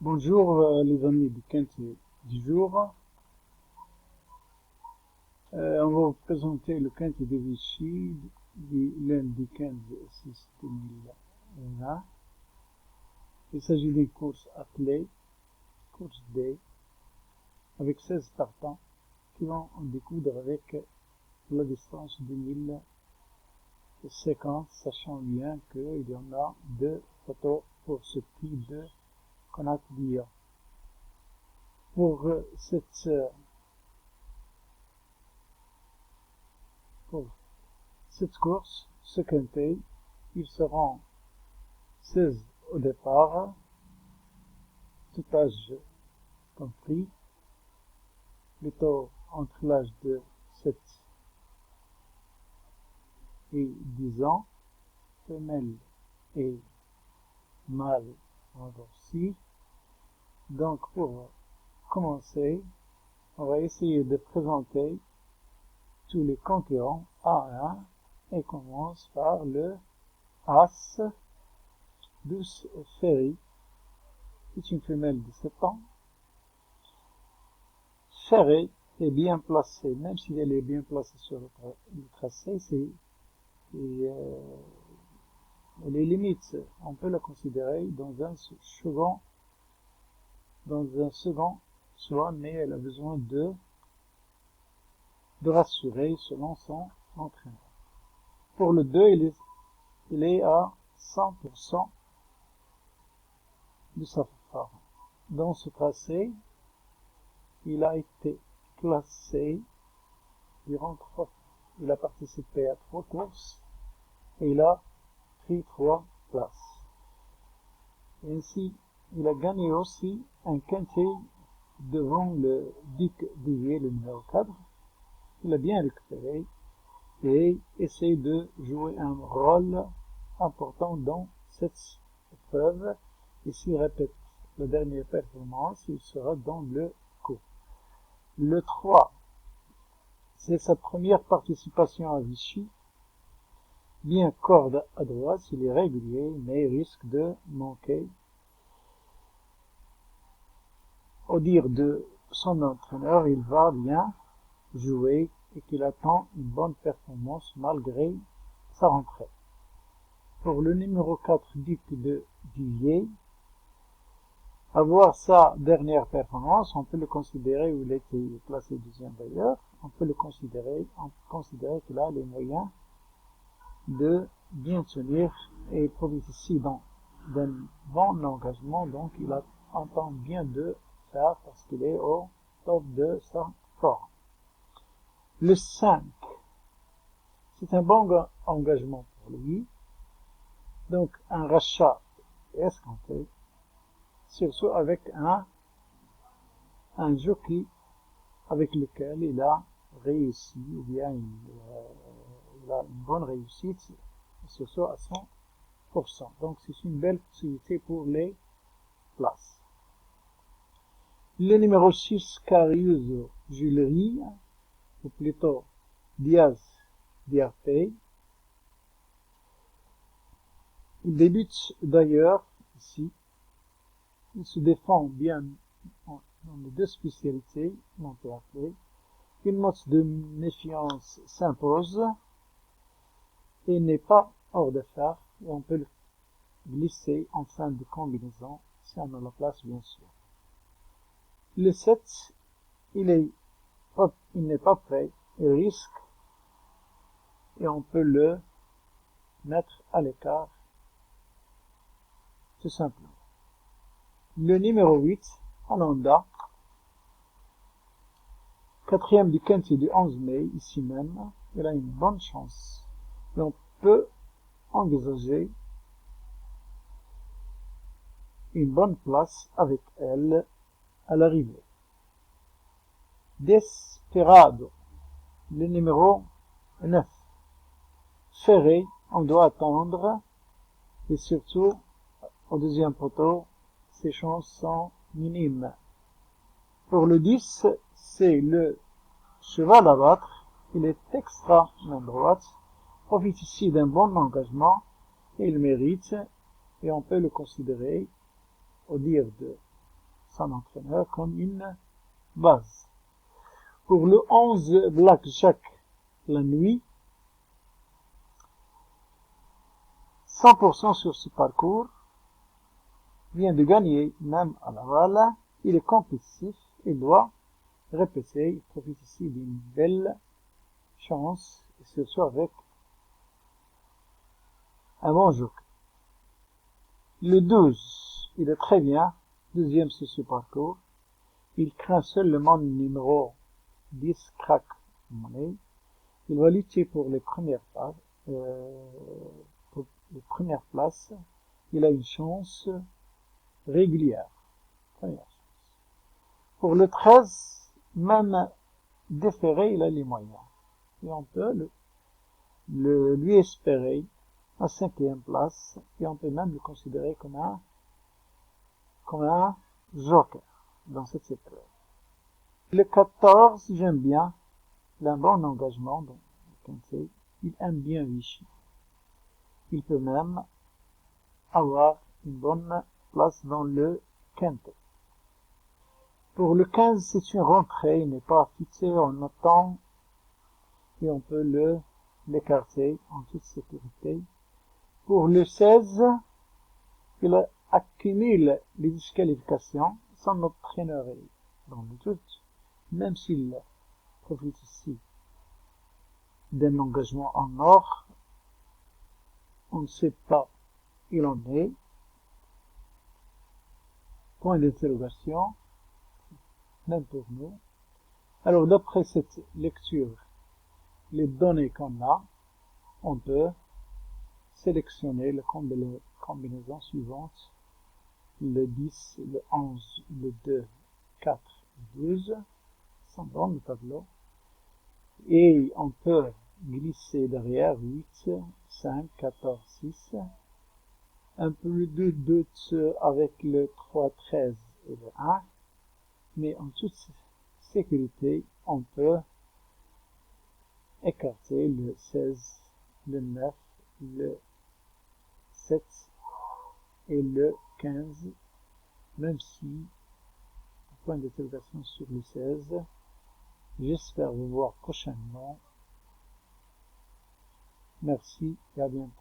Bonjour les amis du quintet du jour. On va vous présenter le quintet de Vichy du lundi 15/6/2020. Il s'agit d'une course attelée, course D, avec 16 partants qui vont en découdre avec la distance de 1050, sachant bien qu'il y en a deux photos pour ce type de Connat Dia. Pour cette course, ce quintet, ils seront 16 au départ, tout âge compris, plutôt entre l'âge de 7 et 10 ans, femelle et mâle aussi. Donc pour commencer, on va essayer de présenter tous les concurrents à un et commence par le As Douce Ferry. C'est une femelle de 7 ans. Ferré est bien placée, même si elle est bien placée sur le tracé, elle est limite. On peut la considérer dans un second choix, mais elle a besoin de rassurer selon son entraîneur. Pour le 2, il est à 100% de sa forme. Dans ce tracé, il a été classé durant 3 fois. Il a participé à 3 courses et il a pris 3 places. Et ainsi, il a gagné aussi un quintet devant le Duc d'Ivier, le numéro 4. Il a bien récupéré et essaie de jouer un rôle important dans cette épreuve. Et s'il répète la dernière performance, il sera dans le coup. Le 3, c'est sa première participation à Vichy. Bien corde à droite, il est régulier, mais risque de manquer. Au dire de son entraîneur, il va bien jouer et qu'il attend une bonne performance malgré sa rentrée. Pour le numéro 4, Duc de Duvier, à voir sa dernière performance, on peut le considérer, où il était placé deuxième d'ailleurs, on peut considérer qu'il a les moyens de bien tenir et profite ici d'un bon engagement, donc il entend bien de faire parce qu'il est au top de sa forme. Le 5, c'est un bon engagement pour lui, donc un rachat escompté, surtout avec un jockey avec lequel il a réussi, ou bien il a une bonne réussite, surtout à 100%. Donc c'est une belle possibilité pour les places. Le numéro 6, Cariuso Julerie, ou plutôt Diaz Diarte. Il débute d'ailleurs ici. Il se défend bien dans les deux spécialités, on peut appeler. Une note de méfiance s'impose et n'est pas hors d'affaire, et on peut le glisser en fin de combinaison, si on a la place bien sûr. Le 7, il n'est pas prêt, il risque, et on peut le mettre à l'écart, tout simplement. Le numéro 8, Ananda, quatrième du quintet du 11 mai, ici même, il a une bonne chance. Et on peut envisager une bonne place avec elle à l'arrivée. Desperado, le numéro 9. Ferré, on doit attendre, et surtout, au deuxième poteau, ses chances sont minimes. Pour le 10, c'est le cheval à battre. Il est extra main droite, profite ici d'un bon engagement, et il mérite, et on peut le considérer, au dire de son entraîneur comme une base. Pour le 11 Blackjack la nuit, 100% sur ce parcours, vient de gagner même à Laval. Il est compétitif et doit répéter. Il profite ici d'une belle chance et surtout avec un bon joker. Le 12, il est très bien, deuxième sur ce parcours. Il craint seulement le numéro 10, crack monnaie. Il va lutter pour les premières places. Il a une chance régulière. Première chance. Pour le 13, même déféré, il a les moyens. Et on peut lui espérer à 5e place et on peut même le considérer comme un joker dans cette épreuve. Le 14, j'aime bien, il a un bon engagement, donc, il aime bien Vichy. Il peut même avoir une bonne place dans le quintet. Pour le 15, c'est une rentrée, il n'est pas fixé, on attend et on peut l'écarter en toute sécurité. Pour le 16, il accumule les disqualifications. Son entraîneur est dans le doute, même s'il profite ici d'un engagement en or, on ne sait pas où il en est. Point d'interrogation, même pour nous. Alors, d'après cette lecture, les données qu'on a, on peut sélectionner les combinaisons suivantes. Le 10, le 11, le 2, 4, 12 sont dans le tableau. Et on peut glisser derrière 8, 5, 14, 6. Un peu de doute avec le 3, 13 et le 1. Mais en toute sécurité, on peut écarter le 16, le 9, le 7 et le 15, même si, point d'interrogation sur le 16. J'espère vous voir prochainement. Merci et à bientôt.